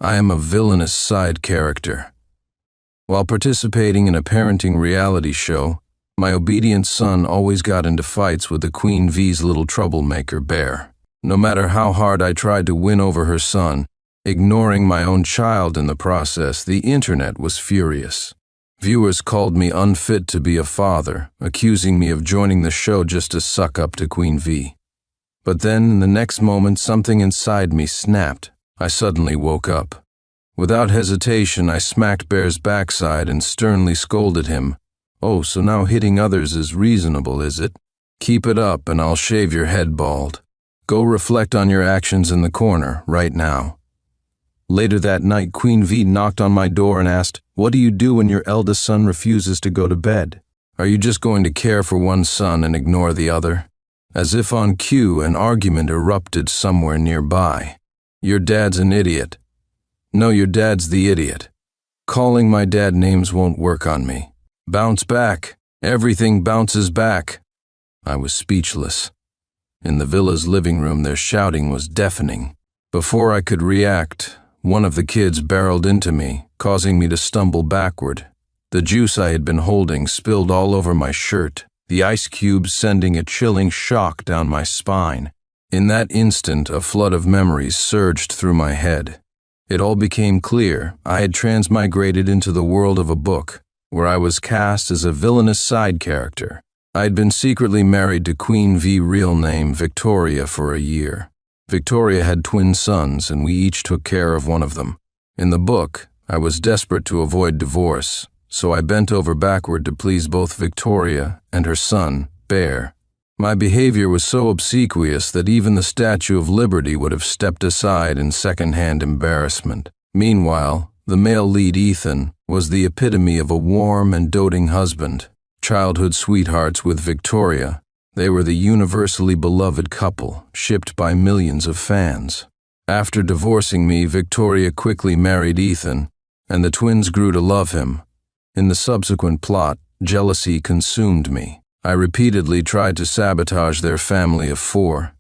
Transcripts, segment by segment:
I am a villainous side character. While participating in a parenting reality show, my obedient son always got into fights with the Queen V's little troublemaker bear. No matter how hard I tried to win over her son, ignoring my own child in the process, the internet was furious. Viewers called me unfit to be a father, accusing me of joining the show just to suck up to Queen V. But then, in the next moment, something inside me snapped. I suddenly woke up. Without hesitation, I smacked Bear's backside and sternly scolded him. "Oh, so now hitting others is reasonable, is it? Keep it up and I'll shave your head bald. Go reflect on your actions in the corner, right now." Later that night, Queen V knocked on my door and asked, "What do you do when your eldest son refuses to go to bed? Are you just going to care for one son and ignore the other?" As if on cue, an argument erupted somewhere nearby. "Your dad's an idiot." "No, your dad's the idiot. Calling my dad names won't work on me. Bounce back. Everything bounces back." I was speechless. In the villa's living room, their shouting was deafening. Before I could react, one of the kids barreled into me, causing me to stumble backward. The juice I had been holding spilled all over my shirt, the ice cubes sending a chilling shock down my spine. In that instant, a flood of memories surged through my head. It all became clear. I had transmigrated into the world of a book, where I was cast as a villainous side character. I had been secretly married to Queen V, real name Victoria, for a year. Victoria had twin sons, and we each took care of one of them. In the book, I was desperate to avoid divorce, so I bent over backward to please both Victoria and her son, Bear. My behavior was so obsequious that even the Statue of Liberty would have stepped aside in second-hand embarrassment. Meanwhile, the male lead, Ethan, was the epitome of a warm and doting husband. Childhood sweethearts with Victoria, they were the universally beloved couple, shipped by millions of fans. After divorcing me, Victoria quickly married Ethan, and the twins grew to love him. In the subsequent plot, jealousy consumed me. I repeatedly tried to sabotage their family of 4.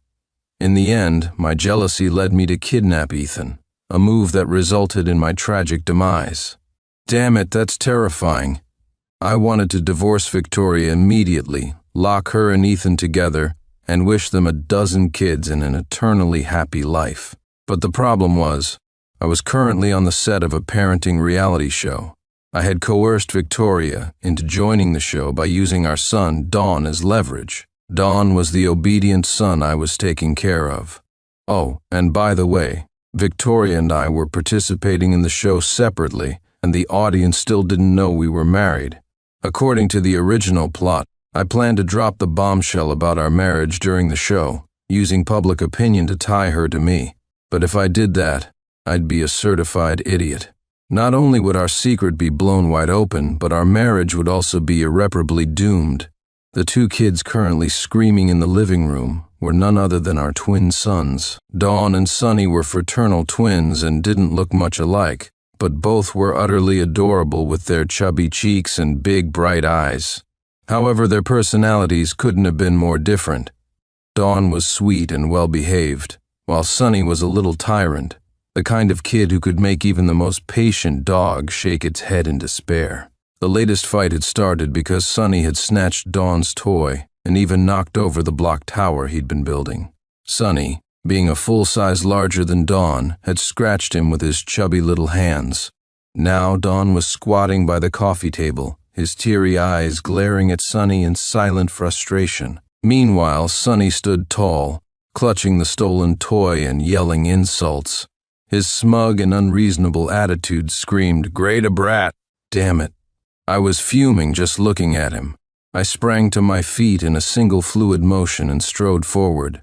In the end, my jealousy led me to kidnap Ethan, a move that resulted in my tragic demise. Damn it, that's terrifying. I wanted to divorce Victoria immediately, lock her and Ethan together, and wish them a dozen kids and an eternally happy life. But the problem was, I was currently on the set of a parenting reality show. I had coerced Victoria into joining the show by using our son, Dawn, as leverage. Dawn was the obedient son I was taking care of. Oh, and by the way, Victoria and I were participating in the show separately, and the audience still didn't know we were married. According to the original plot, I planned to drop the bombshell about our marriage during the show, using public opinion to tie her to me. But if I did that, I'd be a certified idiot. Not only would our secret be blown wide open, but our marriage would also be irreparably doomed. The 2 kids currently screaming in the living room were none other than our twin sons. Dawn and Sunny were fraternal twins and didn't look much alike, but both were utterly adorable with their chubby cheeks and big bright eyes. However, their personalities couldn't have been more different. Dawn was sweet and well-behaved, while Sunny was a little tyrant, the kind of kid who could make even the most patient dog shake its head in despair. The latest fight had started because Sunny had snatched Dawn's toy and even knocked over the block tower he'd been building. Sunny, being a full size larger than Dawn, had scratched him with his chubby little hands. Now Dawn was squatting by the coffee table, his teary eyes glaring at Sunny in silent frustration. Meanwhile, Sunny stood tall, clutching the stolen toy and yelling insults. His smug and unreasonable attitude screamed, "Great a brat!" Damn it. I was fuming just looking at him. I sprang to my feet in a single fluid motion and strode forward.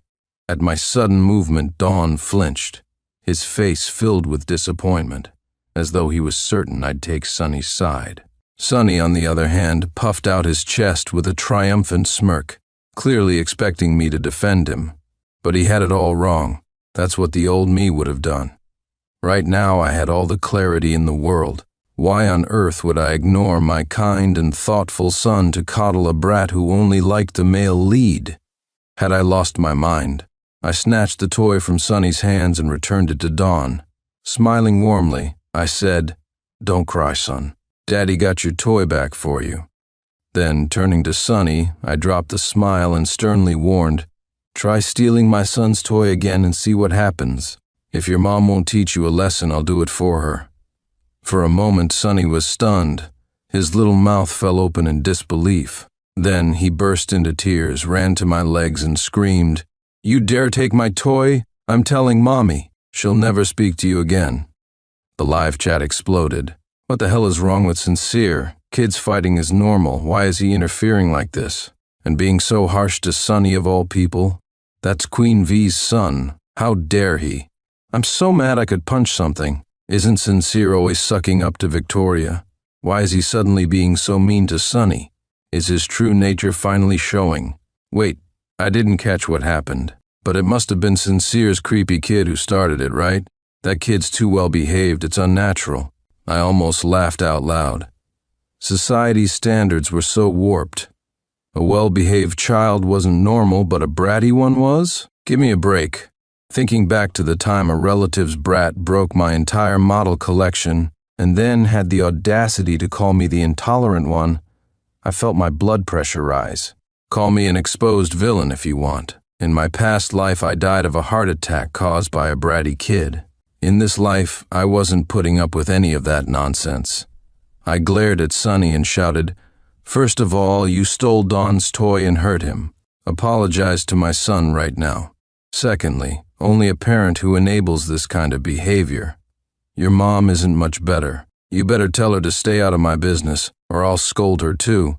At my sudden movement, Dawn flinched, his face filled with disappointment, as though he was certain I'd take Sunny's side. Sunny, on the other hand, puffed out his chest with a triumphant smirk, clearly expecting me to defend him. But he had it all wrong. That's what the old me would have done. Right now, I had all the clarity in the world. Why on earth would I ignore my kind and thoughtful son to coddle a brat who only liked the male lead? Had I lost my mind? I snatched the toy from Sunny's hands and returned it to Dawn. Smiling warmly, I said, "Don't cry, son. Daddy got your toy back for you." Then, turning to Sonny, I dropped the smile and sternly warned, "Try stealing my son's toy again and see what happens. If your mom won't teach you a lesson, I'll do it for her." For a moment, Sonny was stunned. His little mouth fell open in disbelief. Then he burst into tears, ran to my legs and screamed, "You dare take my toy? I'm telling Mommy. She'll never speak to you again." The live chat exploded. What the hell is wrong with Sincere? Kids fighting is normal. Why is he interfering like this? And being so harsh to Sonny of all people? That's Queen V's son. How dare he? I'm so mad I could punch something. Isn't Sincere always sucking up to Victoria? Why is he suddenly being so mean to Sonny? Is his true nature finally showing? Wait, I didn't catch what happened. But it must have been Sincere's creepy kid who started it, right? That kid's too well behaved, it's unnatural. I almost laughed out loud. Society's standards were so warped. A well-behaved child wasn't normal, but a bratty one was? Give me a break. Thinking back to the time a relative's brat broke my entire model collection and then had the audacity to call me the intolerant one, I felt my blood pressure rise. Call me an exposed villain if you want. In my past life, I died of a heart attack caused by a bratty kid. In this life, I wasn't putting up with any of that nonsense. I glared at Sonny and shouted, "First of all, you stole Don's toy and hurt him. Apologize to my son right now. Secondly, only a parent who enables this kind of behavior. Your mom isn't much better. You better tell her to stay out of my business, or I'll scold her too."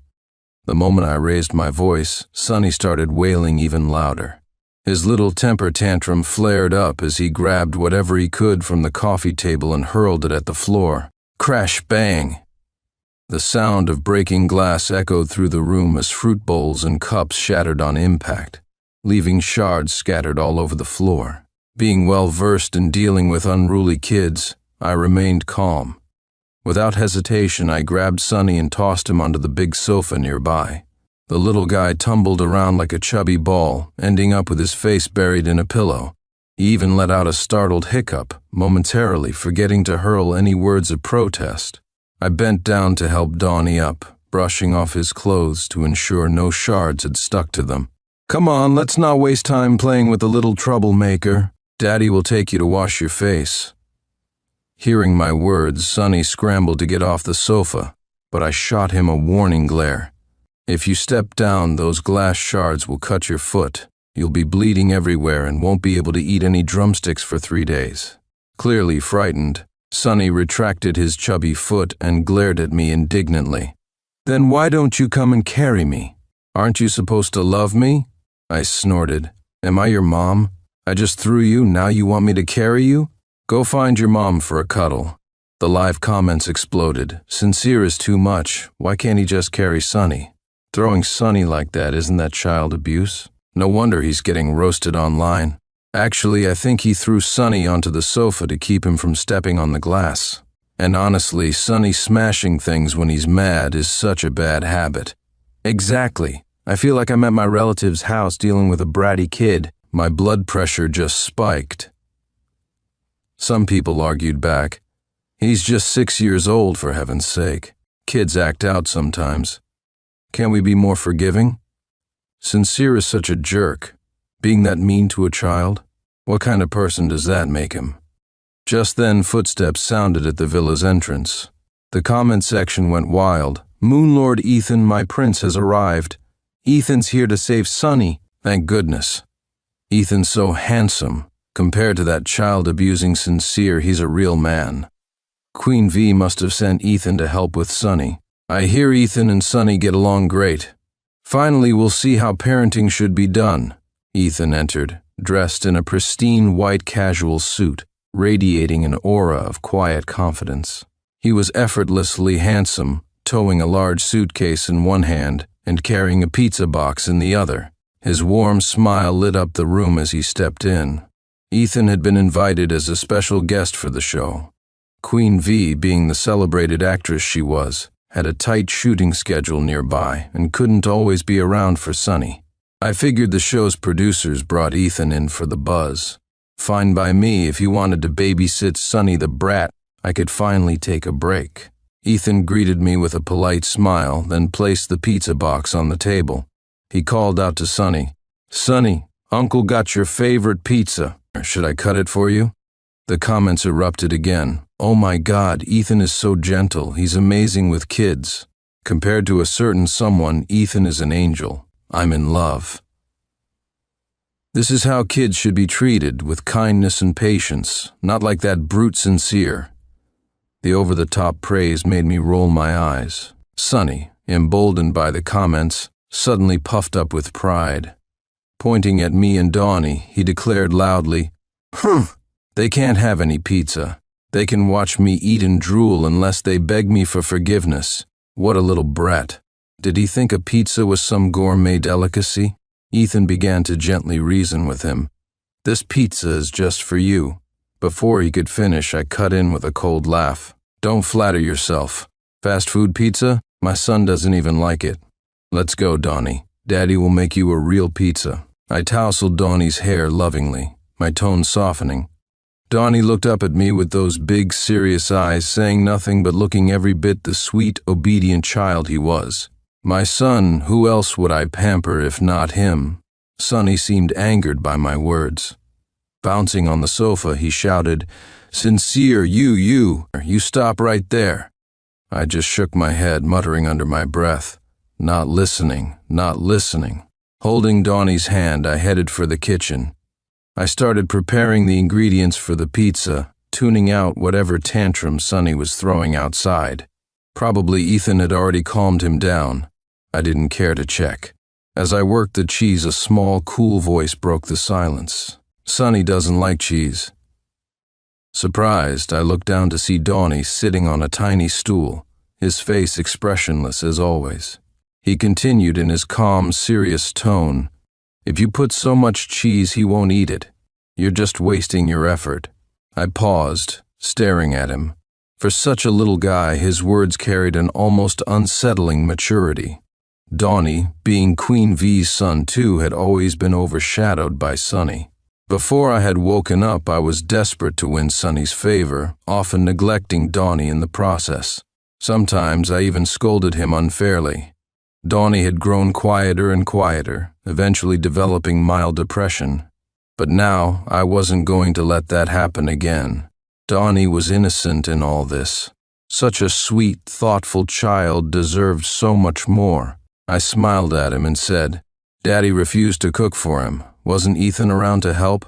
The moment I raised my voice, Sonny started wailing even louder. His little temper tantrum flared up as he grabbed whatever he could from the coffee table and hurled it at the floor. Crash bang! The sound of breaking glass echoed through the room as fruit bowls and cups shattered on impact, leaving shards scattered all over the floor. Being well versed in dealing with unruly kids, I remained calm. Without hesitation, I grabbed Sonny and tossed him onto the big sofa nearby. The little guy tumbled around like a chubby ball, ending up with his face buried in a pillow. He even let out a startled hiccup, momentarily forgetting to hurl any words of protest. I bent down to help Donnie up, brushing off his clothes to ensure no shards had stuck to them. "Come on, let's not waste time playing with the little troublemaker. Daddy will take you to wash your face." Hearing my words, Sonny scrambled to get off the sofa, but I shot him a warning glare. "If you step down, those glass shards will cut your foot. You'll be bleeding everywhere and won't be able to eat any drumsticks for 3 days. Clearly frightened, Sonny retracted his chubby foot and glared at me indignantly. "Then why don't you come and carry me? Aren't you supposed to love me?" I snorted. "Am I your mom? I just threw you, now you want me to carry you? Go find your mom for a cuddle." The live comments exploded. "Sincere is too much. Why can't he just carry Sonny? Throwing Sonny like that, isn't that child abuse? No wonder he's getting roasted online. Actually, I think he threw Sonny onto the sofa to keep him from stepping on the glass. And honestly, Sonny smashing things when he's mad is such a bad habit." Exactly. I feel like I'm at my relative's house dealing with a bratty kid. My blood pressure just spiked. Some people argued back, "He's just 6 years old, for heaven's sake. Kids act out sometimes. Can't we be more forgiving? Sincere is such a jerk. Being that mean to a child? What kind of person does that make him?" Just then, footsteps sounded at the villa's entrance. The comment section went wild. "Moonlord Ethan, my prince, has arrived. Ethan's here to save Sonny. Thank goodness. Ethan's so handsome. Compared to that child-abusing Sincere, he's a real man. Queen V must have sent Ethan to help with Sonny. I hear Ethan and Sonny get along great. Finally, we'll see how parenting should be done." Ethan entered, dressed in a pristine white casual suit, radiating an aura of quiet confidence. He was effortlessly handsome, towing a large suitcase in one hand and carrying a pizza box in the other. His warm smile lit up the room as he stepped in. Ethan had been invited as a special guest for the show. Queen V, being the celebrated actress she was, had a tight shooting schedule nearby and couldn't always be around for Sonny. I figured the show's producers brought Ethan in for the buzz. Fine by me. If you wanted to babysit Sonny the brat, I could finally take a break. Ethan greeted me with a polite smile, then placed the pizza box on the table. He called out to Sonny, "Sonny, Uncle got your favorite pizza. Should I cut it for you?" The comments erupted again. "Oh my God, Ethan is so gentle. He's amazing with kids. Compared to a certain someone, Ethan is an angel. I'm in love." This is how kids should be treated, with kindness and patience, not like that brute Sincere. The over-the-top praise made me roll my eyes. Sonny, emboldened by the comments, suddenly puffed up with pride. Pointing at me and Donnie, he declared loudly, "They can't have any pizza. They can watch me eat and drool unless they beg me for forgiveness." What a little brat. Did he think a pizza was some gourmet delicacy? Ethan began to gently reason with him. "This pizza is just for you." Before he could finish, I cut in with a cold laugh. "Don't flatter yourself. Fast food pizza? My son doesn't even like it. Let's go, Donnie. Daddy will make you a real pizza." I tousled Donnie's hair lovingly, my tone softening. Donnie looked up at me with those big, serious eyes, saying nothing but looking every bit the sweet, obedient child he was. My son, who else would I pamper if not him? Sonny seemed angered by my words. Bouncing on the sofa, he shouted, "Sincere, you stop right there." I just shook my head, muttering under my breath, "Not listening, not listening." Holding Donnie's hand, I headed for the kitchen. I started preparing the ingredients for the pizza, tuning out whatever tantrum Sonny was throwing outside. Probably Ethan had already calmed him down. I didn't care to check. As I worked the cheese, a small, cool voice broke the silence. "Sonny doesn't like cheese." Surprised, I looked down to see Donnie sitting on a tiny stool, his face expressionless as always. He continued in his calm, serious tone, "If you put so much cheese, he won't eat it. You're just wasting your effort." I paused, staring at him. For such a little guy, his words carried an almost unsettling maturity. Donnie, being Queen V's son too, had always been overshadowed by Sonny. Before I had woken up, I was desperate to win Sonny's favor, often neglecting Donnie in the process. Sometimes I even scolded him unfairly. Donnie had grown quieter and quieter, eventually developing mild depression. But now I wasn't going to let that happen again. Donnie was innocent in all this. Such a sweet, thoughtful child deserved so much more. I smiled at him and said, "Daddy refused to cook for him. Wasn't Ethan around to help?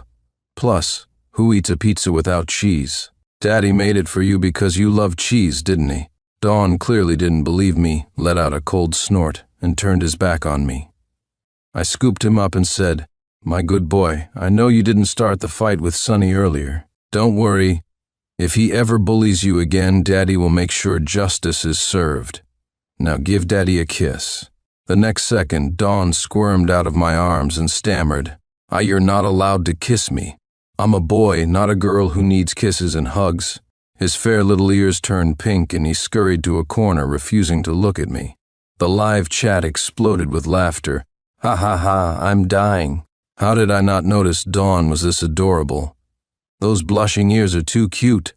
Plus, who eats a pizza without cheese? Daddy made it for you because you love cheese, didn't he?" Don clearly didn't believe me, let out a cold snort, and turned his back on me. I scooped him up and said, "My good boy, I know you didn't start the fight with Sonny earlier. Don't worry. If he ever bullies you again, Daddy will make sure justice is served. Now give Daddy a kiss." The next second, Don squirmed out of my arms and stammered, "You're not allowed to kiss me. I'm a boy, not a girl who needs kisses and hugs." His fair little ears turned pink and he scurried to a corner, refusing to look at me. The live chat exploded with laughter. "Ha ha ha, I'm dying. How did I not notice Dawn was this adorable? Those blushing ears are too cute.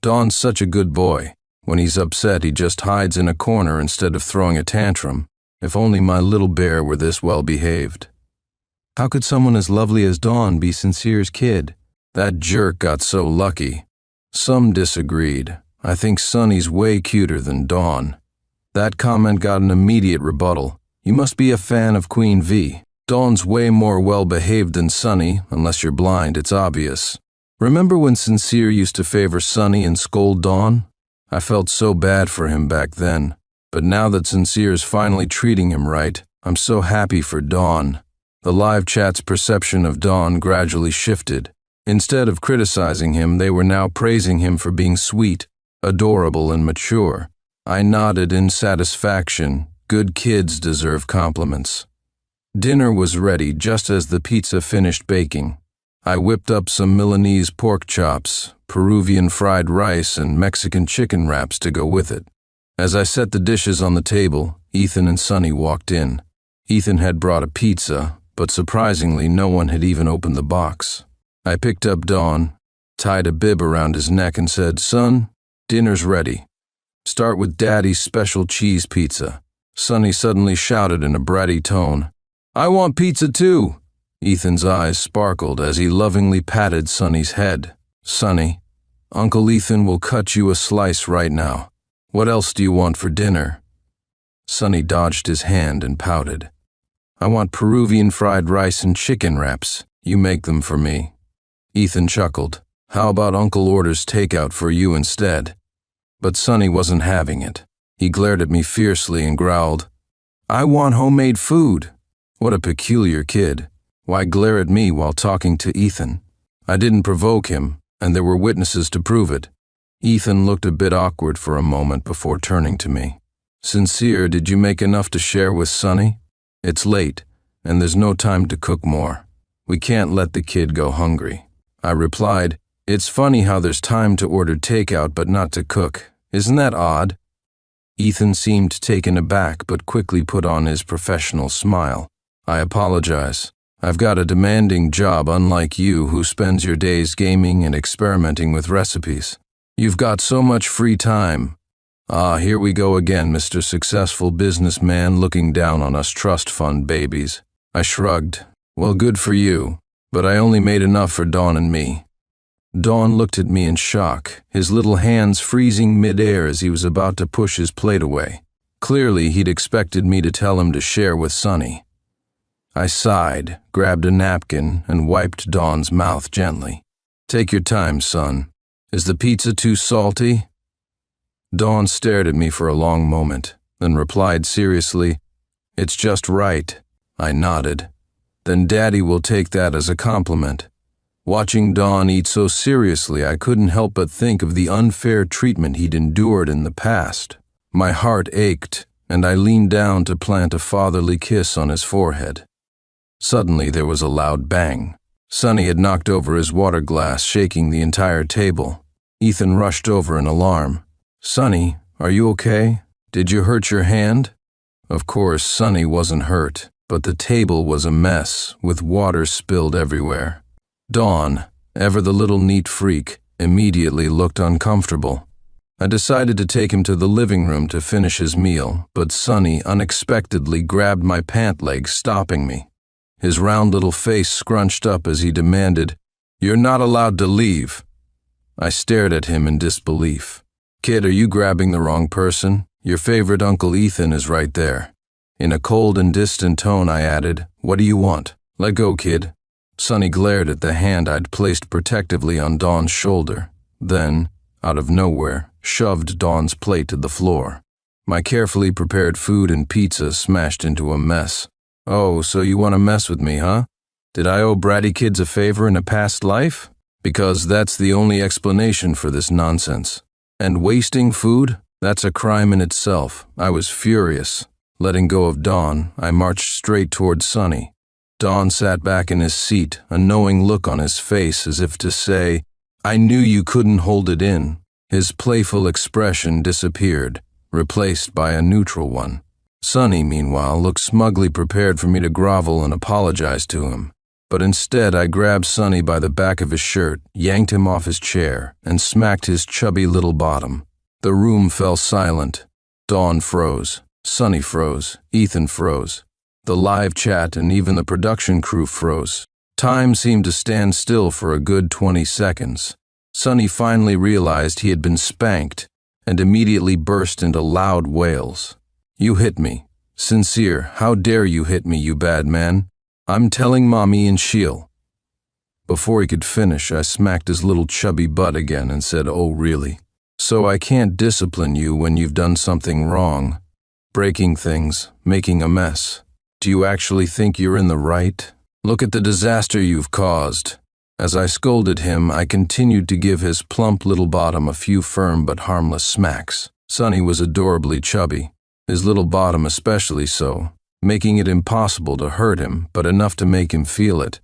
Dawn's such a good boy. When he's upset, he just hides in a corner instead of throwing a tantrum. If only my little bear were this well behaved." How could someone as lovely as Dawn be Sincere's kid? That jerk got so lucky. Some disagreed. I think Sonny's way cuter than Dawn. That comment got an immediate rebuttal. "You must be a fan of Queen V. Dawn's way more well-behaved than Sonny, unless you're blind, it's obvious." Remember when Sincere used to favor Sonny and scold Dawn? I felt so bad for him back then. But now that Sincere's finally treating him right, I'm so happy for Dawn. The live chat's perception of Dawn gradually shifted. Instead of criticizing him, they were now praising him for being sweet, adorable, and mature. I nodded in satisfaction. Good kids deserve compliments. Dinner was ready just as the pizza finished baking. I whipped up some Milanese pork chops, Peruvian fried rice, and Mexican chicken wraps to go with it. As I set the dishes on the table, Ethan and Sonny walked in. Ethan had brought a pizza, but surprisingly no one had even opened the box. I picked up Dawn, tied a bib around his neck and said, "Son, dinner's ready. Start with Daddy's special cheese pizza." Sonny suddenly shouted in a bratty tone, "I want pizza too." Ethan's eyes sparkled as he lovingly patted Sonny's head. "Sonny, Uncle Ethan will cut you a slice right now. What else do you want for dinner?" Sonny dodged his hand and pouted. "I want Peruvian fried rice and chicken wraps. You make them for me." Ethan chuckled. "How about Uncle orders takeout for you instead?" But Sonny wasn't having it. He glared at me fiercely and growled, "I want homemade food." What a peculiar kid. Why glare at me while talking to Ethan? I didn't provoke him, and there were witnesses to prove it. Ethan looked a bit awkward for a moment before turning to me. "Sincere, did you make enough to share with Sonny? It's late, and there's no time to cook more. We can't let the kid go hungry." I replied, "It's funny how there's time to order takeout but not to cook. Isn't that odd?" Ethan seemed taken aback but quickly put on his professional smile. "I apologize. I've got a demanding job unlike you who spends your days gaming and experimenting with recipes. You've got so much free time. Ah, here we go again, Mr. Successful Businessman looking down on us trust fund babies." I shrugged. "Well, good for you, but I only made enough for Dawn and me." Dawn looked at me in shock, his little hands freezing mid-air as he was about to push his plate away. Clearly, he'd expected me to tell him to share with Sonny. I sighed, grabbed a napkin, and wiped Dawn's mouth gently. "Take your time, son. Is the pizza too salty?" Dawn stared at me for a long moment, then replied seriously, "It's just right." I nodded. "Then Daddy will take that as a compliment." Watching Dawn eat so seriously, I couldn't help but think of the unfair treatment he'd endured in the past. My heart ached, and I leaned down to plant a fatherly kiss on his forehead. Suddenly there was a loud bang. Sonny had knocked over his water glass, shaking the entire table. Ethan rushed over in alarm. "Sonny, are you okay? Did you hurt your hand?" Of course, Sonny wasn't hurt, but the table was a mess, with water spilled everywhere. Dawn, ever the little neat freak, immediately looked uncomfortable. I decided to take him to the living room to finish his meal, but Sonny unexpectedly grabbed my pant leg, stopping me. His round little face scrunched up as he demanded, "You're not allowed to leave." I stared at him in disbelief. "Kid, are you grabbing the wrong person? Your favorite Uncle Ethan is right there." In a cold and distant tone, I added, "What do you want? Let go, kid." Sonny glared at the hand I'd placed protectively on Dawn's shoulder, then, out of nowhere, shoved Dawn's plate to the floor. My carefully prepared food and pizza smashed into a mess. "Oh, so you want to mess with me, huh? Did I owe bratty kids a favor in a past life? Because that's the only explanation for this nonsense. And wasting food? That's a crime in itself." I was furious. Letting go of Dawn, I marched straight toward Sonny. Dawn sat back in his seat, a knowing look on his face as if to say, "I knew you couldn't hold it in." His playful expression disappeared, replaced by a neutral one. Sonny, meanwhile, looked smugly prepared for me to grovel and apologize to him. But instead, I grabbed Sonny by the back of his shirt, yanked him off his chair, and smacked his chubby little bottom. The room fell silent. Dawn froze. Sonny froze. Ethan froze. The live chat and even the production crew froze. Time seemed to stand still for a good 20 seconds. Sonny finally realized he had been spanked and immediately burst into loud wails. "You hit me. Sincere, how dare you hit me, you bad man? I'm telling Mommy and she'll." Before he could finish, I smacked his little chubby butt again and said, "Oh, really? So I can't discipline you when you've done something wrong? Breaking things, making a mess. Do you actually think you're in the right? Look at the disaster you've caused." As I scolded him, I continued to give his plump little bottom a few firm but harmless smacks. Sonny was adorably chubby, his little bottom especially so, making it impossible to hurt him, but enough to make him feel it.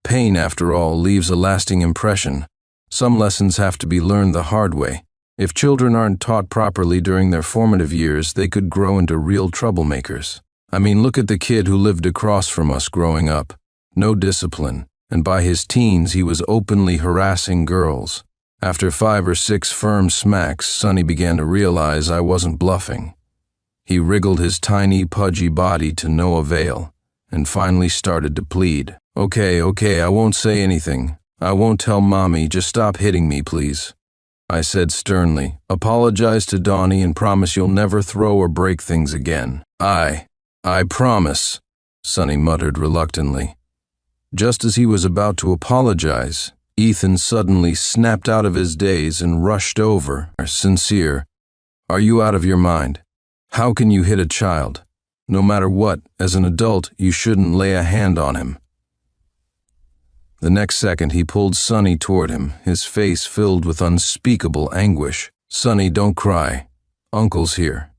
Pain, after all, leaves a lasting impression. Some lessons have to be learned the hard way. If children aren't taught properly during their formative years, they could grow into real troublemakers. I mean, look at the kid who lived across from us growing up. No discipline, and by his teens he was openly harassing girls. After 5 or 6 firm smacks, Sonny began to realize I wasn't bluffing. He wriggled his tiny, pudgy body to no avail, and finally started to plead. Okay, I won't say anything. I won't tell Mommy, just stop hitting me, please. I said sternly. Apologize to Donnie and promise you'll never throw or break things again. I promise, Sonny muttered reluctantly. Just as he was about to apologize, Ethan suddenly snapped out of his daze and rushed over. Sincere, are you out of your mind? How can you hit a child? No matter what, as an adult, you shouldn't lay a hand on him. The next second, he pulled Sonny toward him, his face filled with unspeakable anguish. Sonny, don't cry. Uncle's here.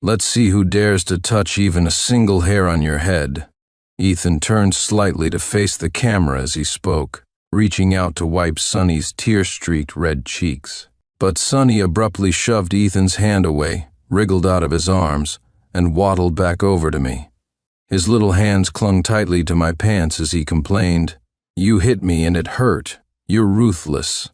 Let's see who dares to touch even a single hair on your head. Ethan turned slightly to face the camera as he spoke, reaching out to wipe Sonny's tear-streaked red cheeks. But Sonny abruptly shoved Ethan's hand away, wriggled out of his arms, and waddled back over to me. His little hands clung tightly to my pants as he complained, You hit me and it hurt. You're ruthless.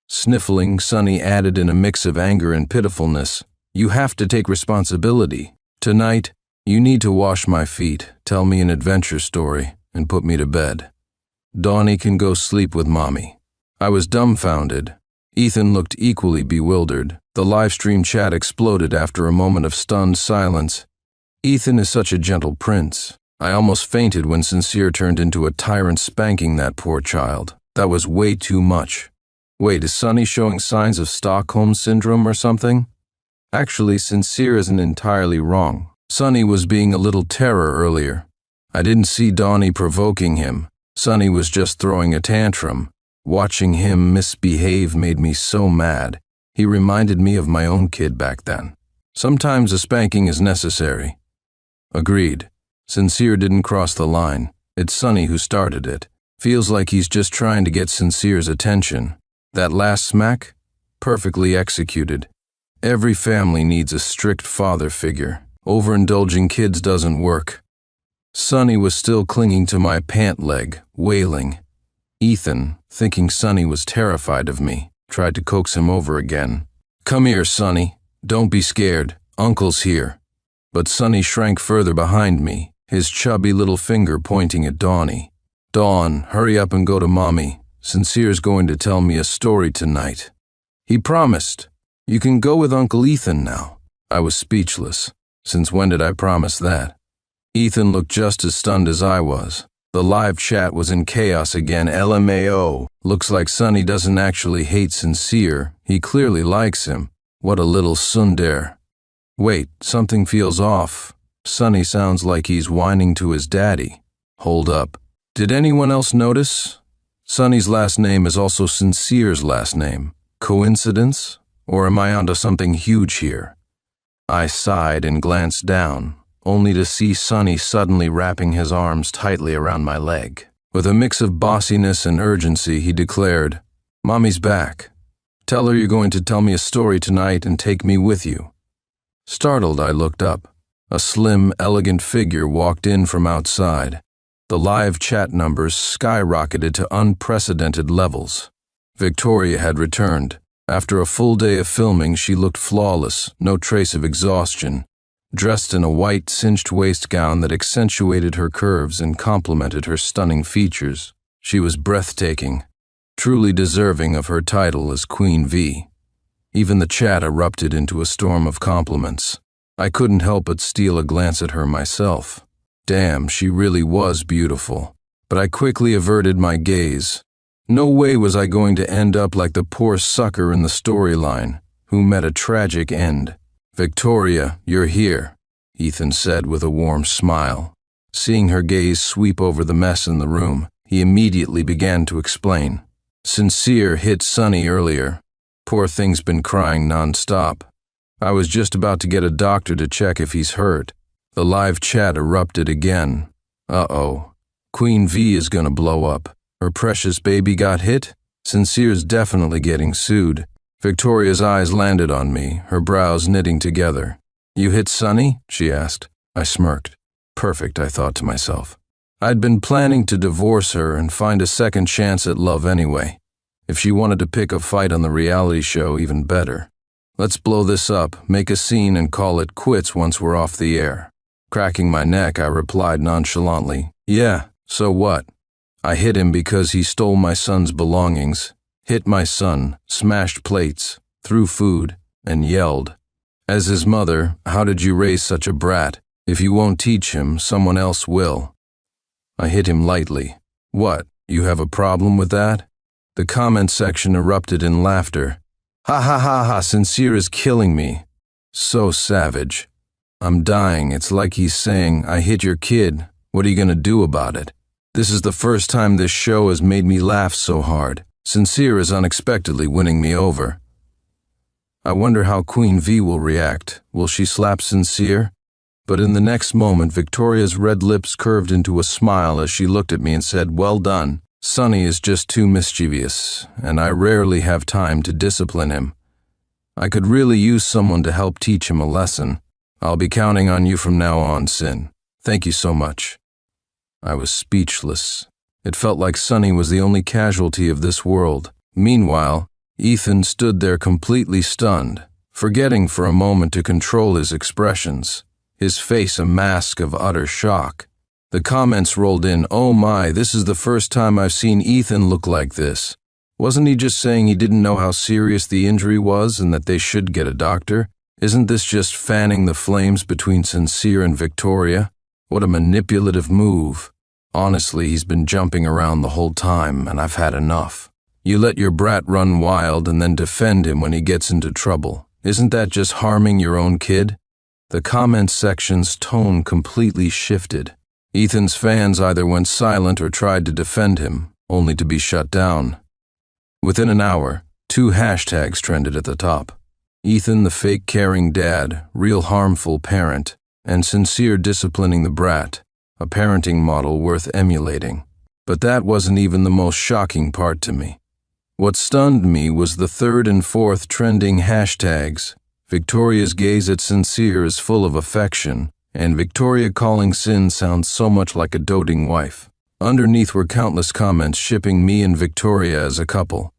Sniffling, Sonny added in a mix of anger and pitifulness, You have to take responsibility. Tonight, you need to wash my feet, tell me an adventure story, and put me to bed. Donnie can go sleep with Mommy. I was dumbfounded. Ethan looked equally bewildered. The livestream chat exploded after a moment of stunned silence. Ethan is such a gentle prince. I almost fainted when Sincere turned into a tyrant spanking that poor child. That was way too much. Wait, is Sonny showing signs of Stockholm Syndrome or something? Actually, Sincere isn't entirely wrong. Sonny was being a little terror earlier. I didn't see Donnie provoking him. Sonny was just throwing a tantrum. Watching him misbehave made me so mad. He reminded me of my own kid back then. Sometimes a spanking is necessary. Agreed. Sincere didn't cross the line. It's Sonny who started it. Feels like he's just trying to get Sincere's attention. That last smack? Perfectly executed. Every family needs a strict father figure. Overindulging kids doesn't work. Sonny was still clinging to my pant leg, wailing. Ethan, thinking Sonny was terrified of me, tried to coax him over again. Come here, Sonny. Don't be scared. Uncle's here. But Sonny shrank further behind me, his chubby little finger pointing at Donnie. Dawn, hurry up and go to Mommy. Sincere's going to tell me a story tonight. He promised. You can go with Uncle Ethan now. I was speechless. Since when did I promise that? Ethan looked just as stunned as I was. The live chat was in chaos again. LMAO. Looks like Sonny doesn't actually hate Sincere. He clearly likes him. What a little tsundere. Wait, something feels off. Sonny sounds like he's whining to his daddy. Hold up. Did anyone else notice? Sonny's last name is also Sincere's last name. Coincidence? Or am I onto something huge here? I sighed and glanced down, only to see Sonny suddenly wrapping his arms tightly around my leg. With a mix of bossiness and urgency, he declared, Mommy's back. Tell her you're going to tell me a story tonight and take me with you. Startled, I looked up. A slim, elegant figure walked in from outside. The live chat numbers skyrocketed to unprecedented levels. Victoria had returned. After a full day of filming, she looked flawless, no trace of exhaustion. Dressed in a white, cinched waist gown that accentuated her curves and complemented her stunning features, she was breathtaking, truly deserving of her title as Queen V. Even the chat erupted into a storm of compliments. I couldn't help but steal a glance at her myself. Damn, she really was beautiful. But I quickly averted my gaze. No way was I going to end up like the poor sucker in the storyline, who met a tragic end. Victoria, you're here, Ethan said with a warm smile. Seeing her gaze sweep over the mess in the room, he immediately began to explain. Sincere hit Sonny earlier. Poor thing's been crying non-stop. I was just about to get a doctor to check if he's hurt. The live chat erupted again. Uh-oh. Queen V is gonna blow up. Her precious baby got hit? Sincere's definitely getting sued. Victoria's eyes landed on me, her brows knitting together. You hit Sonny? She asked. I smirked. Perfect, I thought to myself. I'd been planning to divorce her and find a second chance at love anyway. If she wanted to pick a fight on the reality show, even better. Let's blow this up, make a scene, and call it quits once we're off the air. Cracking my neck, I replied nonchalantly, "Yeah, so what?" I hit him because he stole my son's belongings, hit my son, smashed plates, threw food, and yelled. As his mother, how did you raise such a brat? If you won't teach him, someone else will. I hit him lightly. What, you have a problem with that? The comment section erupted in laughter. Ha ha ha ha, Sincere is killing me. So savage. I'm dying. It's like he's saying, I hit your kid. What are you gonna do about it? This is the first time this show has made me laugh so hard. Sincere is unexpectedly winning me over. I wonder how Queen V will react. Will she slap Sincere? But in the next moment, Victoria's red lips curved into a smile as she looked at me and said, "Well done. Sonny is just too mischievous, and I rarely have time to discipline him. I could really use someone to help teach him a lesson. I'll be counting on you from now on, Sin. Thank you so much." I was speechless. It felt like Sonny was the only casualty of this world. Meanwhile, Ethan stood there completely stunned, forgetting for a moment to control his expressions, his face a mask of utter shock. The comments rolled in, "Oh my, this is the first time I've seen Ethan look like this. Wasn't he just saying he didn't know how serious the injury was and that they should get a doctor? Isn't this just fanning the flames between Sincere and Victoria? What a manipulative move. Honestly, he's been jumping around the whole time, and I've had enough. You let your brat run wild and then defend him when he gets into trouble. Isn't that just harming your own kid?" The comment section's tone completely shifted. Ethan's fans either went silent or tried to defend him, only to be shut down. Within an hour, 2 hashtags trended at the top. Ethan the fake caring dad, real harmful parent, and Sincere disciplining the brat, a parenting model worth emulating. But that wasn't even the most shocking part to me. What stunned me was the 3rd and 4th trending hashtags. Victoria's gaze at Sincere is full of affection, and Victoria calling Sin sounds so much like a doting wife. Underneath were countless comments shipping me and Victoria as a couple.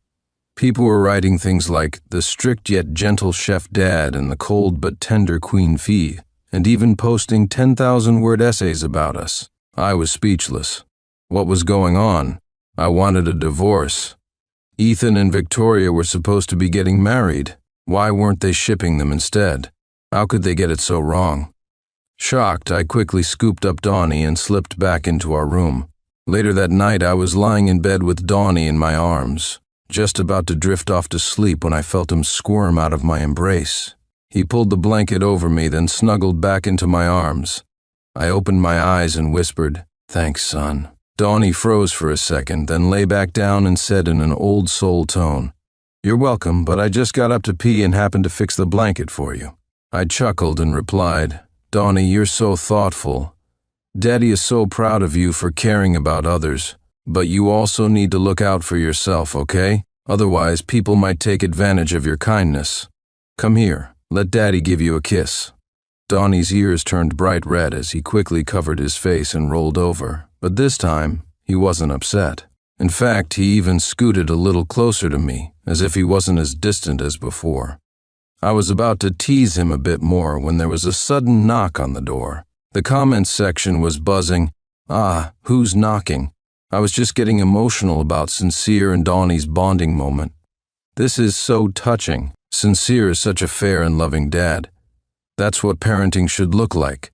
People were writing things like, the strict yet gentle chef dad and the cold but tender Queen Fee, and even posting 10,000-word essays about us. I was speechless. What was going on? I wanted a divorce. Ethan and Victoria were supposed to be getting married. Why weren't they shipping them instead? How could they get it so wrong? Shocked, I quickly scooped up Donnie and slipped back into our room. Later that night, I was lying in bed with Donnie in my arms, just about to drift off to sleep when I felt him squirm out of my embrace. He pulled the blanket over me, then snuggled back into my arms. I opened my eyes and whispered, "Thanks, son." Donnie froze for a second, then lay back down and said in an old soul tone, "You're welcome, but I just got up to pee and happened to fix the blanket for you." I chuckled and replied, "Donnie, you're so thoughtful. Daddy is so proud of you for caring about others, but you also need to look out for yourself, okay? Otherwise, people might take advantage of your kindness. Come here, let Daddy give you a kiss." Donnie's ears turned bright red as he quickly covered his face and rolled over, but this time, he wasn't upset. In fact, he even scooted a little closer to me, as if he wasn't as distant as before. I was about to tease him a bit more when there was a sudden knock on the door. The comments section was buzzing, "Ah, who's knocking?" I was just getting emotional about Sincere and Donnie's bonding moment. This is so touching. Sincere is such a fair and loving dad. That's what parenting should look like.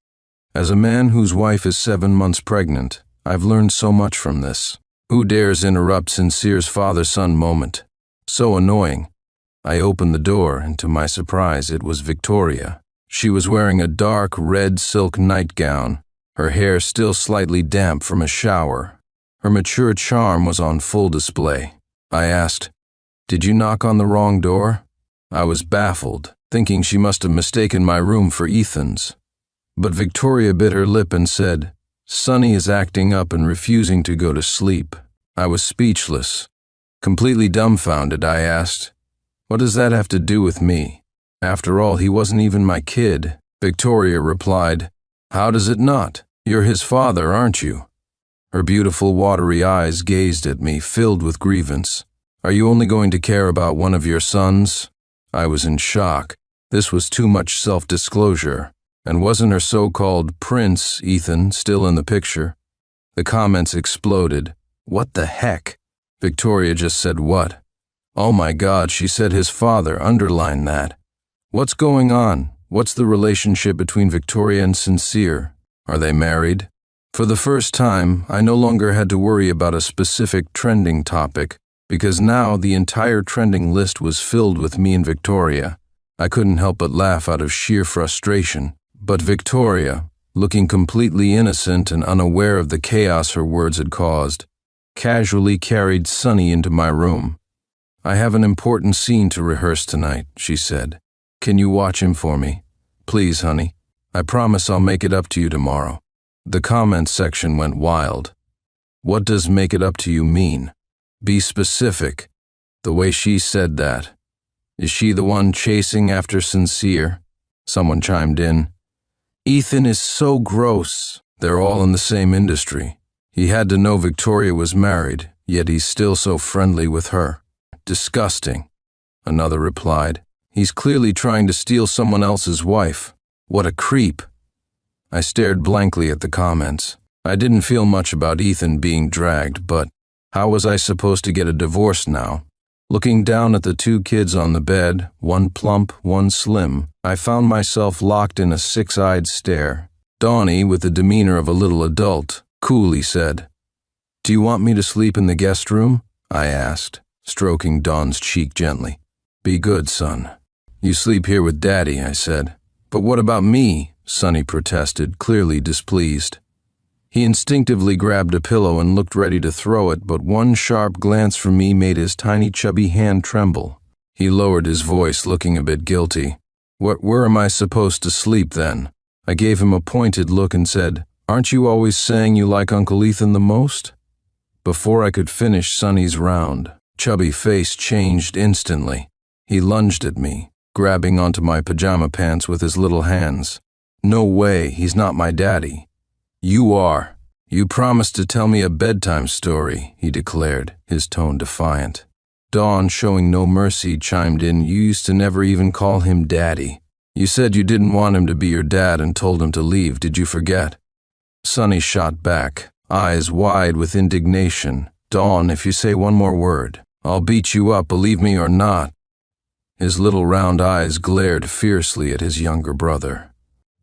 As a man whose wife is 7 months pregnant, I've learned so much from this. Who dares interrupt Sincere's father-son moment? So annoying. I opened the door, and to my surprise, it was Victoria. She was wearing a dark red silk nightgown, her hair still slightly damp from a shower. Her mature charm was on full display. I asked, "Did you knock on the wrong door?" I was baffled, thinking she must have mistaken my room for Ethan's. But Victoria bit her lip and said, "Sonny is acting up and refusing to go to sleep." I was speechless. Completely dumbfounded, I asked, "What does that have to do with me? After all, he wasn't even my kid." Victoria replied, "How does it not? You're his father, aren't you?" Her beautiful watery eyes gazed at me, filled with grievance. Are you only going to care about one of your sons? I was in shock. This was too much self-disclosure. And wasn't her so-called prince, Ethan, still in the picture? The comments exploded. What the heck? Victoria just said what? Oh my God, she said his father, underline that. What's going on? What's the relationship between Victoria and Sincere? Are they married? For the first time, I no longer had to worry about a specific trending topic, because now the entire trending list was filled with me and Victoria. I couldn't help but laugh out of sheer frustration. But Victoria, looking completely innocent and unaware of the chaos her words had caused, casually carried Sunny into my room. I have an important scene to rehearse tonight, she said. Can you watch him for me? Please, honey. I promise I'll make it up to you tomorrow. The comments section went wild. What does make it up to you mean? Be specific. The way she said that. Is she the one chasing after Sincere? Someone chimed in. Ethan is so gross. They're all in the same industry. He had to know Victoria was married, yet he's still so friendly with her. Disgusting. Another replied. He's clearly trying to steal someone else's wife. What a creep. I stared blankly at the comments. I didn't feel much about Ethan being dragged, but how was I supposed to get a divorce now? Looking down at the two kids on the bed, one plump, one slim, I found myself locked in a six-eyed stare. Donnie, with the demeanor of a little adult, coolly said, Do you want me to sleep in the guest room? I asked, stroking Don's cheek gently. Be good, son. You sleep here with Daddy, I said. But what about me? Sonny protested, clearly displeased. He instinctively grabbed a pillow and looked ready to throw it, but one sharp glance from me made his tiny chubby hand tremble. He lowered his voice, looking a bit guilty. Where am I supposed to sleep then? I gave him a pointed look and said, Aren't you always saying you like Uncle Ethan the most? Before I could finish Sonny's round, chubby face changed instantly. He lunged at me, grabbing onto my pajama pants with his little hands. No way, he's not my daddy. You are. You promised to tell me a bedtime story, he declared, his tone defiant. Dawn, showing no mercy, chimed in, You used to never even call him Daddy. You said you didn't want him to be your dad and told him to leave, did you forget? Sonny shot back, eyes wide with indignation. Dawn, if you say one more word, I'll beat you up, believe me or not. His little round eyes glared fiercely at his younger brother.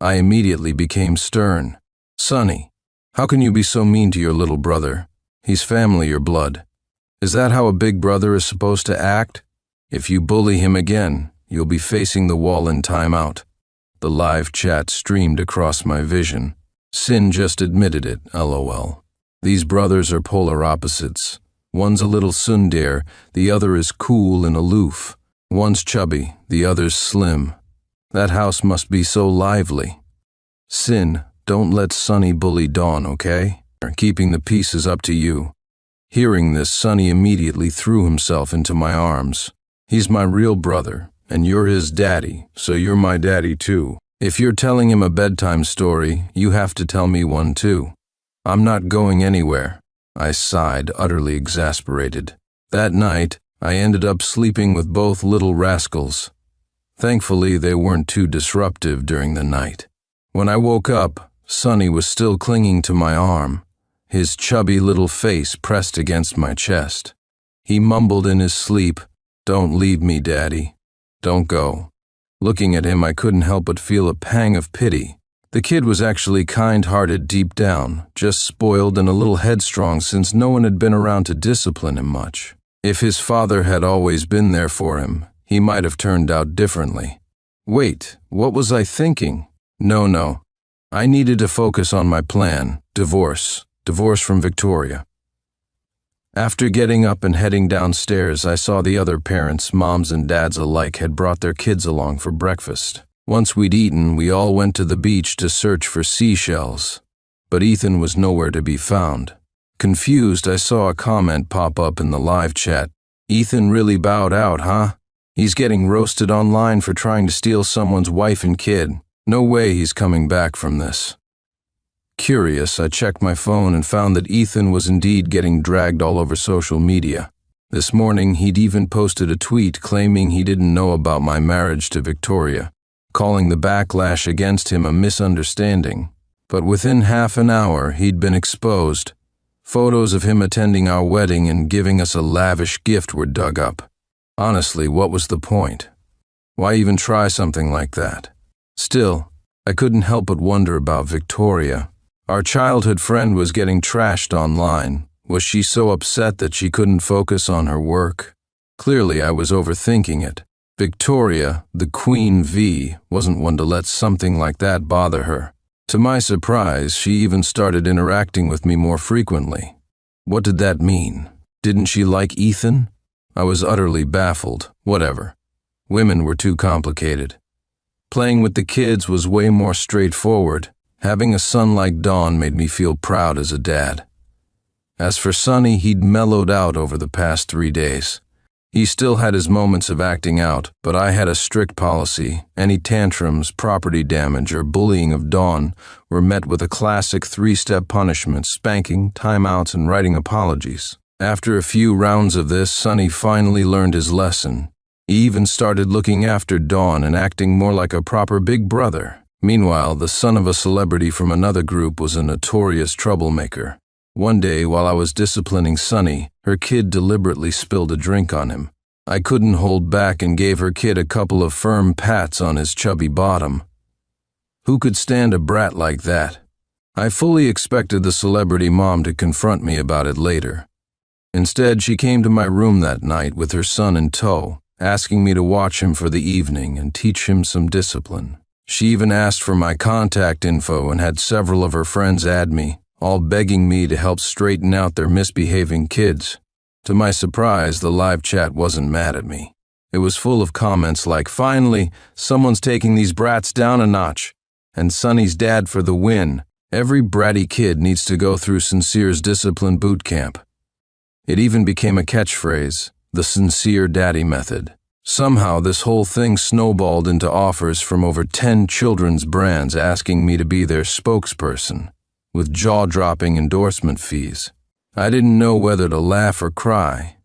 I immediately became stern. Sonny, how can you be so mean to your little brother? He's family or blood. Is that how a big brother is supposed to act? If you bully him again, you'll be facing the wall in timeout. The live chat streamed across my vision. Sin just admitted it, LOL. These brothers are polar opposites. One's a little tsundere, the other is cool and aloof. One's chubby, the other's slim. That house must be so lively. Sin, don't let Sonny bully Dawn, okay? Keeping the peace is up to you. Hearing this, Sonny immediately threw himself into my arms. He's my real brother, and you're his daddy, so you're my daddy too. If you're telling him a bedtime story, you have to tell me one too. I'm not going anywhere. I sighed, utterly exasperated. That night, I ended up sleeping with both little rascals. Thankfully, they weren't too disruptive during the night. When I woke up, Sonny was still clinging to my arm, his chubby little face pressed against my chest. He mumbled in his sleep, Don't leave me, Daddy. Don't go. Looking at him, I couldn't help but feel a pang of pity. The kid was actually kind-hearted deep down, just spoiled and a little headstrong since no one had been around to discipline him much. If his father had always been there for him, he might have turned out differently. Wait, what was I thinking? No. I needed to focus on my plan, divorce from Victoria. After getting up and heading downstairs, I saw the other parents, moms and dads alike, had brought their kids along for breakfast. Once we'd eaten, we all went to the beach to search for seashells, but Ethan was nowhere to be found. Confused, I saw a comment pop up in the live chat. Ethan really bowed out, huh? He's getting roasted online for trying to steal someone's wife and kid. No way he's coming back from this. Curious, I checked my phone and found that Ethan was indeed getting dragged all over social media. This morning, he'd even posted a tweet claiming he didn't know about my marriage to Victoria, calling the backlash against him a misunderstanding. But within half an hour, he'd been exposed. Photos of him attending our wedding and giving us a lavish gift were dug up. Honestly, what was the point? Why even try something like that? Still, I couldn't help but wonder about Victoria. Our childhood friend was getting trashed online. Was she so upset that she couldn't focus on her work? Clearly, I was overthinking it. Victoria, the Queen V, wasn't one to let something like that bother her. To my surprise, she even started interacting with me more frequently. What did that mean? Didn't she like Ethan? I was utterly baffled. Whatever. Women were too complicated. Playing with the kids was way more straightforward. Having a son like Dawn made me feel proud as a dad. As for Sonny, he'd mellowed out over the past 3 days. He still had his moments of acting out, but I had a strict policy. Any tantrums, property damage, or bullying of Dawn were met with a classic 3-step punishment: spanking, timeouts, and writing apologies. After a few rounds of this, Sonny finally learned his lesson. He even started looking after Dawn and acting more like a proper big brother. Meanwhile, the son of a celebrity from another group was a notorious troublemaker. One day, while I was disciplining Sonny, her kid deliberately spilled a drink on him. I couldn't hold back and gave her kid a couple of firm pats on his chubby bottom. Who could stand a brat like that? I fully expected the celebrity mom to confront me about it later. Instead, she came to my room that night with her son in tow, asking me to watch him for the evening and teach him some discipline. She even asked for my contact info and had several of her friends add me, all begging me to help straighten out their misbehaving kids. To my surprise, the live chat wasn't mad at me. It was full of comments like, "Finally, someone's taking these brats down a notch," and "Sonny's dad for the win. Every bratty kid needs to go through Sincere's discipline boot camp." It even became a catchphrase, the Sincere Daddy method. Somehow, this whole thing snowballed into offers from over 10 children's brands asking me to be their spokesperson, with jaw-dropping endorsement fees. I didn't know whether to laugh or cry.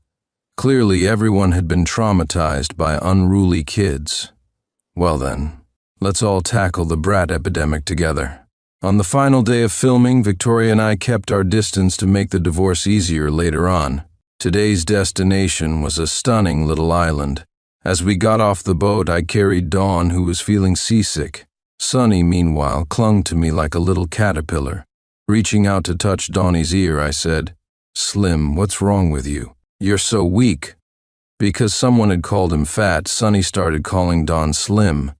Clearly, everyone had been traumatized by unruly kids. Well then, let's all tackle the brat epidemic together. On the final day of filming, Victoria and I kept our distance to make the divorce easier later on. Today's destination was a stunning little island. As we got off the boat, I carried Dawn, who was feeling seasick. Sonny, meanwhile, clung to me like a little caterpillar. Reaching out to touch Donnie's ear, I said, "Slim, what's wrong with you? You're so weak." Because someone had called him fat, Sonny started calling Dawn Slim.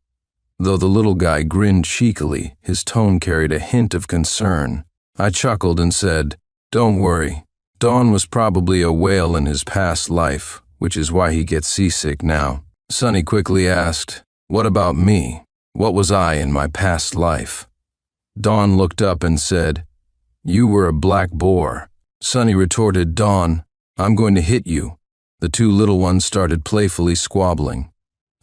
Though the little guy grinned cheekily, his tone carried a hint of concern. I chuckled and said, "Don't worry. Dawn was probably a whale in his past life, which is why he gets seasick now." Sonny quickly asked, "What about me? What was I in my past life?" Dawn looked up and said, "You were a black boar." Sonny retorted, "Dawn, I'm going to hit you." The two little ones started playfully squabbling.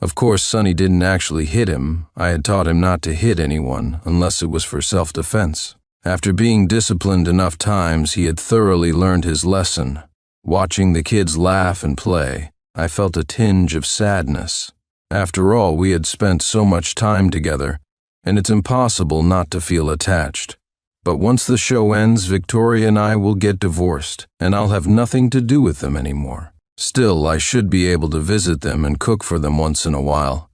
Of course, Sonny didn't actually hit him. I had taught him not to hit anyone unless it was for self-defense. After being disciplined enough times, he had thoroughly learned his lesson. Watching the kids laugh and play, I felt a tinge of sadness. After all, we had spent so much time together, and it's impossible not to feel attached. But once the show ends, Victoria and I will get divorced, and I'll have nothing to do with them anymore. Still, I should be able to visit them and cook for them once in a while.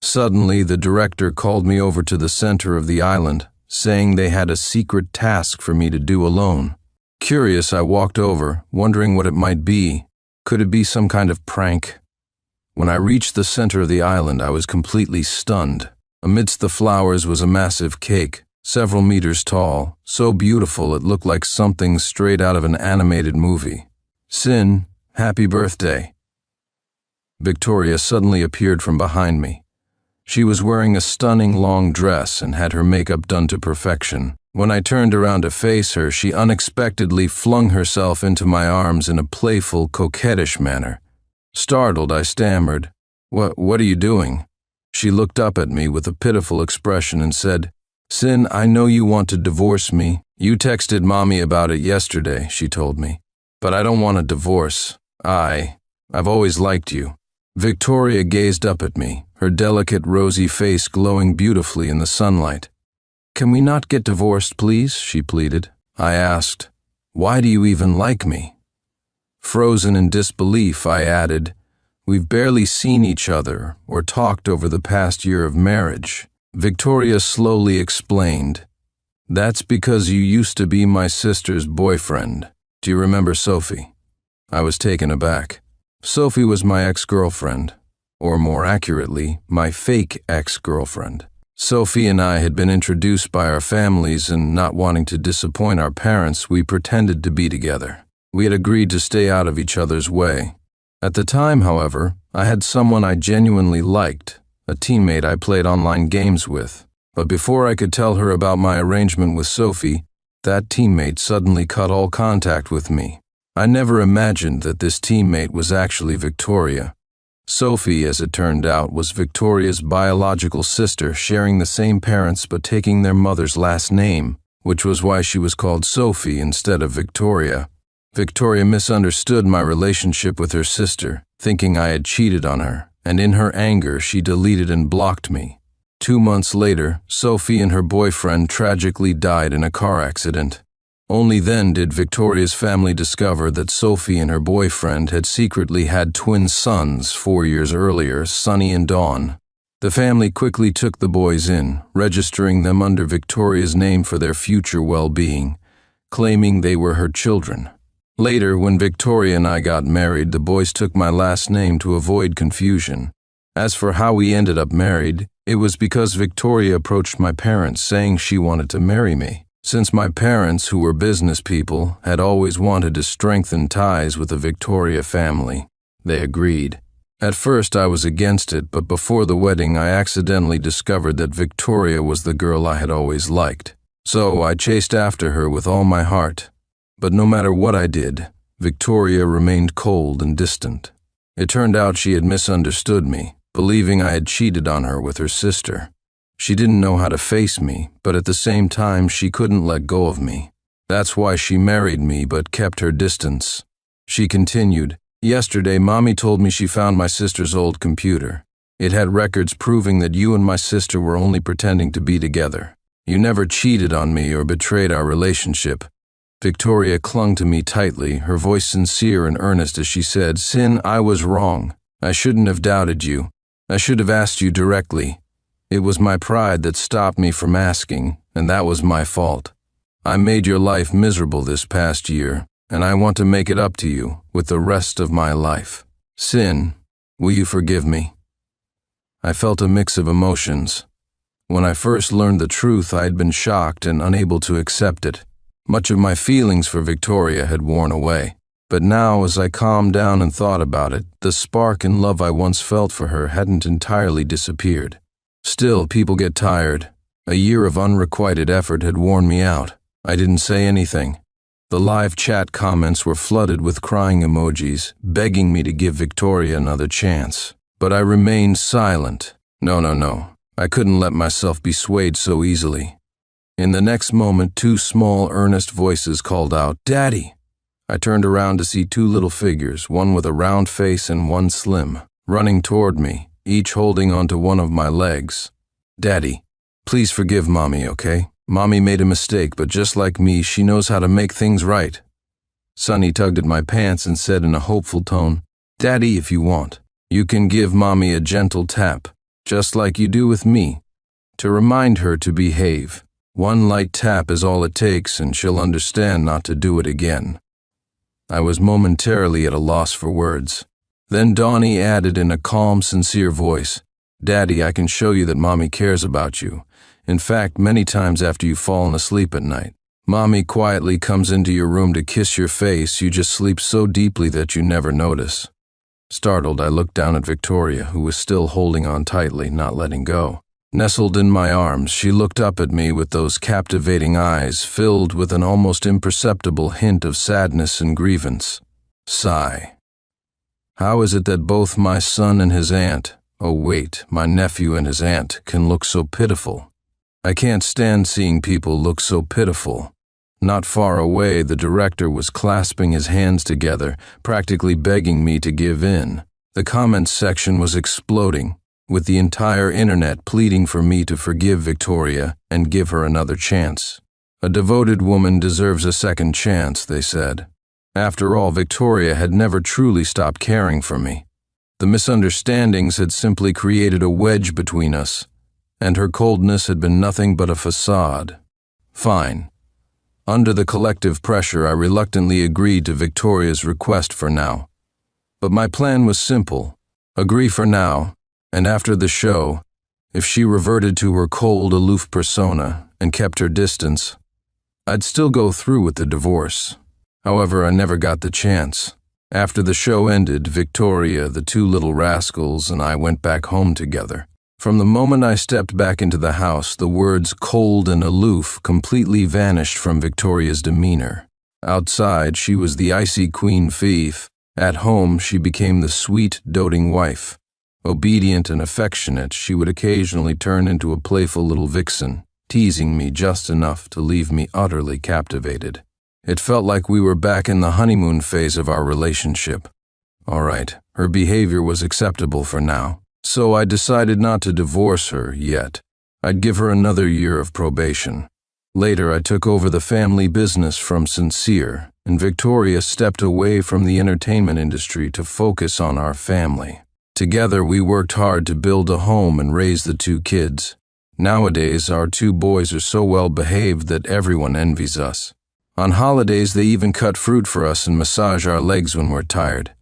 Suddenly, the director called me over to the center of the island, saying they had a secret task for me to do alone. Curious, I walked over, wondering what it might be. Could it be some kind of prank? When I reached the center of the island, I was completely stunned. Amidst the flowers was a massive cake, several meters tall, so beautiful it looked like something straight out of an animated movie. "Sin, happy birthday." Victoria suddenly appeared from behind me. She was wearing a stunning long dress and had her makeup done to perfection. When I turned around to face her, she unexpectedly flung herself into my arms in a playful, coquettish manner. Startled, I stammered, What are you doing?" She looked up at me with a pitiful expression and said, Sin, I know you want to divorce me. You texted Mommy about it yesterday, she told me. But I don't want a divorce. I've always liked you. Victoria gazed up at me, her delicate rosy face glowing beautifully in the sunlight. Can we not get divorced, please? She pleaded. I asked, why do you even like me? Frozen in disbelief, I added, we've barely seen each other or talked over the past year of marriage. Victoria slowly explained, that's because you used to be my sister's boyfriend. Do you remember Sophie? I was taken aback. Sophie was my ex-girlfriend, or more accurately, my fake ex-girlfriend. Sophie and I had been introduced by our families, and not wanting to disappoint our parents, we pretended to be together. We had agreed to stay out of each other's way. At the time, however, I had someone I genuinely liked, a teammate I played online games with. But before I could tell her about my arrangement with Sophie, that teammate suddenly cut all contact with me. I never imagined that this teammate was actually Victoria. Sophie, as it turned out, was Victoria's biological sister, sharing the same parents but taking their mother's last name, which was why she was called Sophie instead of Victoria. Victoria misunderstood my relationship with her sister, thinking I had cheated on her, and in her anger she deleted and blocked me. 2 months later, Sophie and her boyfriend tragically died in a car accident. Only then did Victoria's family discover that Sophie and her boyfriend had secretly had twin sons 4 years earlier, Sunny and Dawn. The family quickly took the boys in, registering them under Victoria's name for their future well-being, claiming they were her children. Later, when Victoria and I got married, the boys took my last name to avoid confusion. As for how we ended up married, it was because Victoria approached my parents saying she wanted to marry me. Since my parents, who were business people, had always wanted to strengthen ties with the Victoria family, they agreed. At first I was against it, but before the wedding I accidentally discovered that Victoria was the girl I had always liked. So I chased after her with all my heart. But no matter what I did, Victoria remained cold and distant. It turned out she had misunderstood me, believing I had cheated on her with her sister. She didn't know how to face me, but at the same time she couldn't let go of me. That's why she married me but kept her distance. She continued, yesterday Mommy told me she found my sister's old computer. It had records proving that you and my sister were only pretending to be together. You never cheated on me or betrayed our relationship. Victoria clung to me tightly, her voice sincere and earnest as she said, Sin, I was wrong. I shouldn't have doubted you. I should have asked you directly. It was my pride that stopped me from asking, and that was my fault. I made your life miserable this past year, and I want to make it up to you with the rest of my life. Sin, will you forgive me? I felt a mix of emotions. When I first learned the truth, I had been shocked and unable to accept it. Much of my feelings for Victoria had worn away. But now, as I calmed down and thought about it, the spark and love I once felt for her hadn't entirely disappeared. Still, people get tired. A year of unrequited effort had worn me out. I didn't say anything. The live chat comments were flooded with crying emojis, begging me to give Victoria another chance. But I remained silent. No. I couldn't let myself be swayed so easily. In the next moment, 2 small, earnest voices called out, Daddy! I turned around to see 2 little figures, one with a round face and one slim, running toward me, each holding onto one of my legs. Daddy, please forgive Mommy, okay? Mommy made a mistake, but just like me, she knows how to make things right. Sunny tugged at my pants and said in a hopeful tone, Daddy, if you want, you can give Mommy a gentle tap, just like you do with me, to remind her to behave. One light tap is all it takes, and she'll understand not to do it again. I was momentarily at a loss for words. Then Donnie added in a calm, sincere voice, Daddy, I can show you that Mommy cares about you. In fact, many times after you've fallen asleep at night, Mommy quietly comes into your room to kiss your face. You just sleep so deeply that you never notice. Startled, I looked down at Victoria, who was still holding on tightly, not letting go. Nestled in my arms, she looked up at me with those captivating eyes filled with an almost imperceptible hint of sadness and grievance. Sigh. How is it that both my son and his aunt, oh wait, my nephew and his aunt, can look so pitiful? I can't stand seeing people look so pitiful. Not far away, the director was clasping his hands together, practically begging me to give in. The comments section was exploding, with the entire internet pleading for me to forgive Victoria and give her another chance. A devoted woman deserves a second chance, they said. After all, Victoria had never truly stopped caring for me. The misunderstandings had simply created a wedge between us, and her coldness had been nothing but a facade. Fine. Under the collective pressure, I reluctantly agreed to Victoria's request for now. But my plan was simple. Agree for now, and after the show, if she reverted to her cold, aloof persona and kept her distance, I'd still go through with the divorce. However, I never got the chance. After the show ended, Victoria, the two little rascals, and I went back home together. From the moment I stepped back into the house, the words cold and aloof completely vanished from Victoria's demeanor. Outside, she was the icy queen fief. At home, she became the sweet, doting wife. Obedient and affectionate, she would occasionally turn into a playful little vixen, teasing me just enough to leave me utterly captivated. It felt like we were back in the honeymoon phase of our relationship. All right, her behavior was acceptable for now. So I decided not to divorce her yet. I'd give her another year of probation. Later, I took over the family business from Sincere, and Victoria stepped away from the entertainment industry to focus on our family. Together, we worked hard to build a home and raise the two kids. Nowadays, our two boys are so well behaved that everyone envies us. On holidays, they even cut fruit for us and massage our legs when we're tired.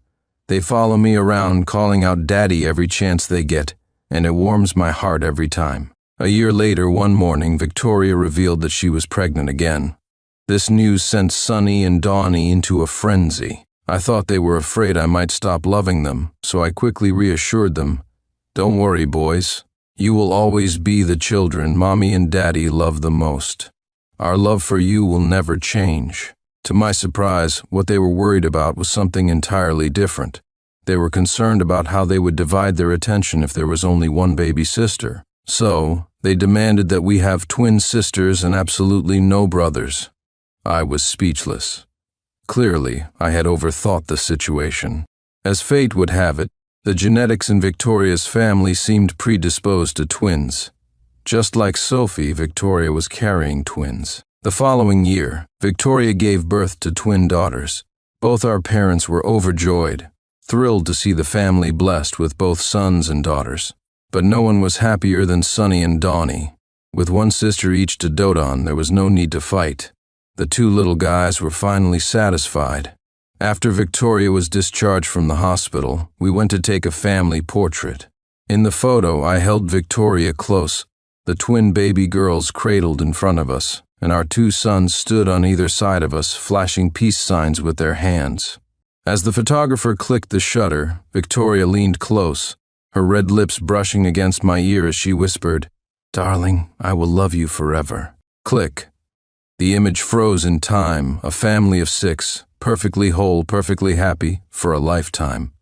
They follow me around, calling out Daddy every chance they get, and it warms my heart every time. A year later, one morning, Victoria revealed that she was pregnant again. This news sent Sunny and Donnie into a frenzy. I thought they were afraid I might stop loving them, so I quickly reassured them, "Don't worry, boys. You will always be the children Mommy and Daddy love the most. Our love for you will never change." To my surprise, what they were worried about was something entirely different. They were concerned about how they would divide their attention if there was only one baby sister. So, they demanded that we have twin sisters and absolutely no brothers. I was speechless. Clearly, I had overthought the situation. As fate would have it, the genetics in Victoria's family seemed predisposed to twins. Just like Sophie, Victoria was carrying twins. The following year, Victoria gave birth to twin daughters. Both our parents were overjoyed, thrilled to see the family blessed with both sons and daughters. But no one was happier than Sunny and Donnie. With one sister each to dote on, there was no need to fight. The two little guys were finally satisfied. After Victoria was discharged from the hospital, we went to take a family portrait. In the photo, I held Victoria close, the twin baby girls cradled in front of us, and our two sons stood on either side of us, flashing peace signs with their hands. As the photographer clicked the shutter, Victoria leaned close, her red lips brushing against my ear as she whispered, "Darling, I will love you forever." Click. The image froze in time, a family of 6, perfectly whole, perfectly happy, for a lifetime.